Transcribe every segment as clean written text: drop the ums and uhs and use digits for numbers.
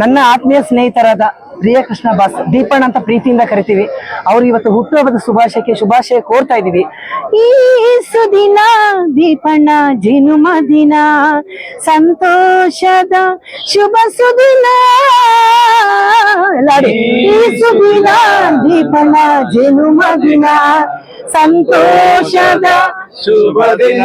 ನನ್ನ ಆತ್ಮೀಯ ಸ್ನೇಹಿತರಾದ ಪ್ರಿಯಕೃಷ್ಣ ಬಾಸ್ ದೀಪಣ್ಣ ಅಂತ ಪ್ರೀತಿಯಿಂದ ಕರಿತೀವಿ. ಅವ್ರು ಇವತ್ತು ಹುಟ್ಟುಹಬ್ಬದ ಶುಭಾಶಯ ಕೋರ್ತಾ ಇದೀವಿ. ಈ ಸುದಿನ ದೀಪಣ್ಣ ಜನುಮ ದಿನ, ಸಂತೋಷದ ಶುಭ ಸುದಿನ. ಈ ಸುದಿನ ದೀಪಣ್ಣ ಜನುಮ ದಿನ, ಸಂತೋಷದ ಶುಭ ದಿನ.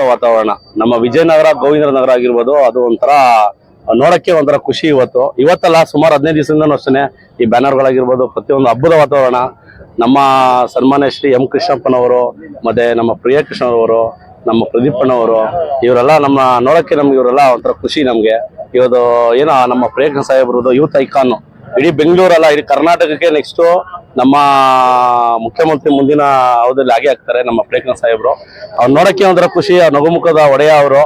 ವಾತಾವರಣ ನಮ್ಮ ವಿಜಯನಗರ ಗೋವಿಂದ್ರ ನಗರ ಆಗಿರ್ಬೋದು, ಅದು ಒಂಥರ ನೋಡಕ್ಕೆ ಒಂಥರ ಖುಷಿ. ಇವತ್ತಲ್ಲ ಸುಮಾರು 15 ದಿವಸದಿಂದನೂ ಅಷ್ಟೇ ಈ ಬ್ಯಾನರ್ಗಳಾಗಿರ್ಬೋದು, ಪ್ರತಿಯೊಂದು ಹಬ್ಬದ ವಾತಾವರಣ. ನಮ್ಮ ಸನ್ಮಾನ್ಯ ಶ್ರೀ ಎಂ ಕೃಷ್ಣಪ್ಪನವರು, ಮತ್ತೆ ನಮ್ಮ ಪ್ರಿಯಕೃಷ್ಣರವರು, ನಮ್ಮ ಪ್ರದೀಪಣ್ಣವರು, ಇವರೆಲ್ಲ ನಮ್ಮ ನೋಡಕ್ಕೆ ನಮ್ಗೆ ಇವರೆಲ್ಲ ಒಂಥರ ಖುಷಿ. ನಮ್ಗೆ ಇವತ್ತು ಏನೋ ನಮ್ಮ ಪ್ರಿಯಕೃಷ್ಣ ಸಾಹೇಬ್ರದ್ದು ಯೂತ್ ಐಕಾನ್ ಇಡೀ ಬೆಂಗಳೂರಲ್ಲ, ಇಡೀ ಕರ್ನಾಟಕಕ್ಕೆ ನೆಕ್ಸ್ಟ್ ನಮ್ಮ ಮುಖ್ಯಮಂತ್ರಿ ಮುಂದಿನ ಅವಧಿಯಲ್ಲಿ ಹಾಗೆ ಆಗ್ತಾರೆ ನಮ್ಮ ಪ್ರಿಯಕೃಷ್ಣ ಸಾಹೇಬ್ರು. ಅವ್ರು ನೋಡಕ್ಕೆ ಒಂಥರ ಖುಷಿ. ನಗುಮುಖದ ಒಡೆಯ ಅವರು,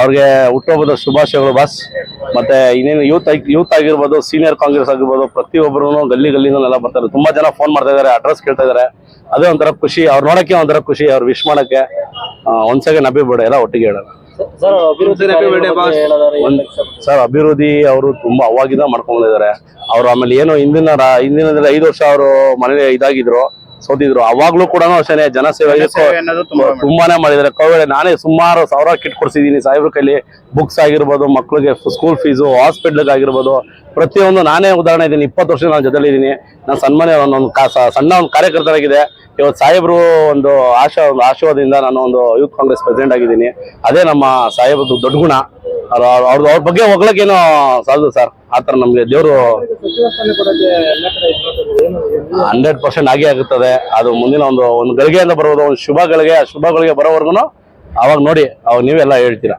ಅವ್ರಿಗೆ ಹುಟ್ಟುಹಬ್ಬದ ಶುಭಾಶಯಗಳು ಬಾಸ್. ಮತ್ತೆ ಇನ್ನೇನು ಯೂತ್ ಆಗಿರ್ಬೋದು, ಸೀನಿಯರ್ ಕಾಂಗ್ರೆಸ್ ಆಗಿರ್ಬೋದು, ಪ್ರತಿಯೊಬ್ಬರು ಗಲ್ಲಿಂದೆಲ್ಲ ಬರ್ತಾರೆ. ತುಂಬಾ ಜನ ಫೋನ್ ಮಾಡ್ತಾ ಇದಾರೆ, ಅಡ್ರೆಸ್ ಕೇಳ್ತಾ ಇದಾರೆ. ಅದೇ ಒಂಥರ ಖುಷಿ. ಅವ್ರು ನೋಡಕ್ಕೆ ಒಂಥರ ಖುಷಿ. ಅವ್ರು ವಿಶ್ ಮಾಡಕ್ಕೆ ಒಂದ್ ಸೆಕೆಂಡ್ ಹ್ಯಾಪಿ ಬರ್ಡೇ ಎಲ್ಲ ಒಟ್ಟಿಗೆ ಹೇಳೋಣ ಸರ್. ಅಭಿವೃದ್ಧಿ ಅವರು ತುಂಬಾ ಅವಾಗಿಂದ ಮಾಡ್ಕೊಂಡ್ ಬಂದಿದ್ದಾರೆ ಅವ್ರು. ಆಮೇಲೆ ಏನೋ ಹಿಂದಿನ 5 ವರ್ಷ ಅವರು ಮನೇಲಿ ಇದಾಗಿದ್ರು, ಸೋತಿದ್ರು. ಅವಾಗ್ಲೂ ಕೂಡ ಅಷ್ಟೇ ಜನಸೇವೆ ತುಂಬಾನೇ ಮಾಡಿದ್ದಾರೆ. ಕೋವಿಡ್ ನಾನೇ ಸುಮಾರು 1000 ಕಿಟ್ ಕೊಡ್ಸಿದೀನಿ ಸಾಹೇಬ್ರ ಕೈಲಿ. ಬುಕ್ಸ್ ಆಗಿರ್ಬೋದು, ಮಕ್ಳಿಗೆ ಸ್ಕೂಲ್ ಫೀಸು, ಹಾಸ್ಪಿಟ್ಲ್ಗೆ ಆಗಿರ್ಬೋದು, ಪ್ರತಿಯೊಂದು ನಾನೇ ಉದಾಹರಣೆ ಇದ್ದೀನಿ. 20 ವರ್ಷ ನಾನು ಜೊತೆಲಿ ಇದ್ದೀನಿ. ನಾನು ಸನ್ಮಾನ್ಯ ಸಣ್ಣ ಒಂದು ಕಾರ್ಯಕರ್ತರಾಗಿದೆ. ಇವತ್ತು ಸಾಹೇಬ್ರು ಒಂದು ಆಶೀರ್ವಾದದಿಂದ ನಾನು ಒಂದು ಯೂತ್ ಕಾಂಗ್ರೆಸ್ ಪ್ರೆಸಿಡೆಂಟ್ ಆಗಿದ್ದೀನಿ. ಅದೇ ನಮ್ಮ ಸಾಹೇಬ್ರದ್ದು ದೊಡ್ಡ ಗುಣ. ಅವ್ರ ಬಗ್ಗೆ ಹೊಗಳಕ್ಕೇನೋ ಸಾಲದು ಸರ್. ಆತರ ನಮ್ಗೆ ದೇವರು 100% ಆಗೇ ಆಗುತ್ತದೆ. ಅದು ಮುಂದಿನ ಒಂದು ಗಳಿಗೆಯಿಂದ ಬರೋದು, ಒಂದು ಶುಭಗಳಿಗೆ, ಆ ಶುಭಗಳಿಗೆ ಬರೋವರೆಗೂ ಅವಾಗ ನೋಡಿ, ಅವಾಗ ನೀವೆಲ್ಲ ಹೇಳ್ತೀರಾ.